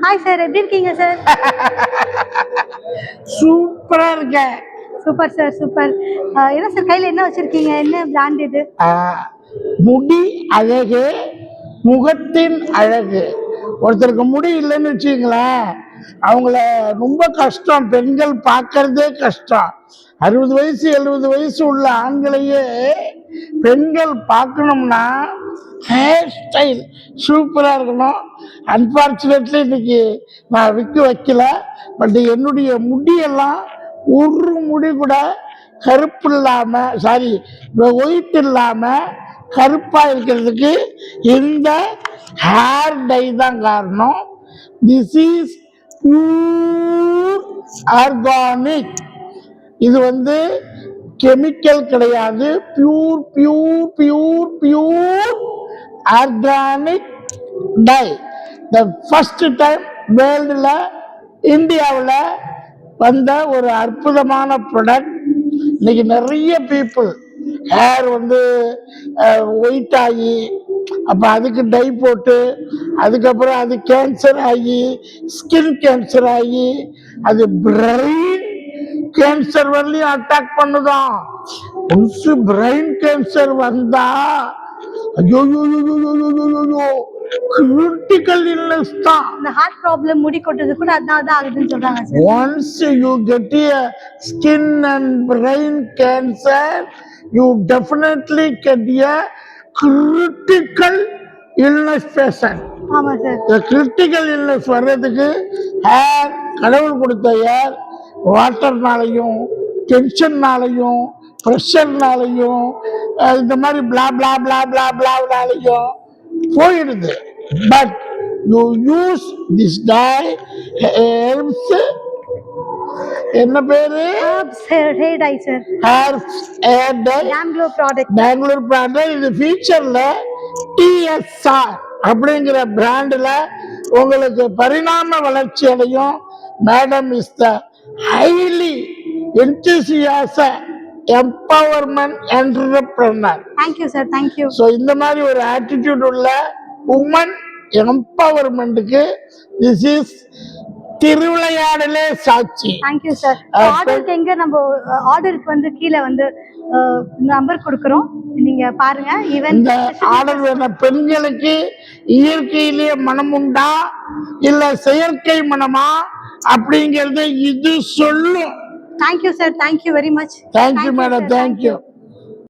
Hi sir, எப்படி இருக்கீங்க sir? சூப்பரா இருக்க. Super sir, super. என்ன சார் கையில என்ன வச்சிருக்கீங்க? என்ன பிராண்ட் இது? முடி அழகு, முகத்தின் அழகு. ஒருத்தருக்கு முடி இல்லைன்னு வச்சுங்களேன், அவங்கள ரொம்ப கஷ்டம், பெண்கள் பார்க்கறதே கஷ்டம். 60 வயசு 70 வயசு உள்ள ஆண்களையே பெண்கள் பார்க்கணும்னா ஹேர் ஸ்டைல் சூப்பரா இருக்கணும். அன்பார்ச்சுனேட்லி இன்னைக்கு நான் வைக்கல. பட் என்னுடைய முடியெல்லாம் ஒரு முடி கூட கருப்பு இல்லாம, சாரி ஒயிட் இல்லாம கருப்பா இருக்கிறதுக்கு இந்த ஹேர் டை தான் காரணம். This is pure organic. இது கெமிக்கல் கிடையாது. Pure pure pure pure organic dye. The first time வேர்ல்டுல, இந்தியாவில் வந்த ஒரு அற்புதமான ப்ராடக்ட். இன்னைக்கு நிறைய பீப்புள் ஹேர் ஒயிட் ஆகி, அப்போ அதுக்கு டை போட்டு, அதுக்கப்புறம் அது கேன்சர் ஆகி, ஸ்கின் கேன்சர் ஆகி, அது பிரெயின் கேன்சர் வரலையும் அட்டாக் பண்ணுதான். ஒன்ஸ் பிரெயின் கேன்சர் வந்தா ஐயோ கிரிட்டிக்கல் இல்னஸ் தான். இந்த ஹார்ட் ப்ராப்ளம், முடி கொட்டது கூட அதனால தான் ஆகுதுன்னு சொல்றாங்க sir. Once you get a skin and brain cancer, you definitely get a critical illness patient. ஆமா சார். இந்த கிரிட்டிக்கல் இல்னஸ் வர்றதுக்கு ஹேர், கடவுள் கொடுத்த ஹேர் வாட்டர்னாலையும், டென்ஷன்னாலையும், ப்ரெஷர்னாலையும், இந்த மாதிரி பிளா பிளா பிளா பிளா பிளானாலையும் போயிடுது. But you use this dye herbs. என்ன பேரு? Hair dye sir. Hair dye, Bangalore product. Bangalore product. இது ஃபியூச்சர்ல TSR அப்படிங்கிற பிராண்ட்ல உங்களுக்கு பரிணாம வளர்ச்சி அடையும். Madam is the highly enthusiastic empowerment entrepreneur. Thank you sir, thank you. So இந்த மாதிரி ஒரு ஆட்டிடியூட் உள்ள உமன் எம்பவர்மெண்ட்டுக்கு திஸ் இஸ் திருவிளையாடலே சாட்சி. Thank you sir. ஆர்டருக்கு எங்க நம்ம ஆர்டருக்கு கீழே நம்பர் கொடுக்குறோம், நீங்க பாருங்க. இந்த ஆர்டர் வேணும். பெண்களுக்கு இயற்கையிலேயே மனம் உண்டா இல்ல செயற்கை மனமா அப்படிங்கறது இது சொல்லும். Thank you sir, thank you very much. Thank you madam, thank you.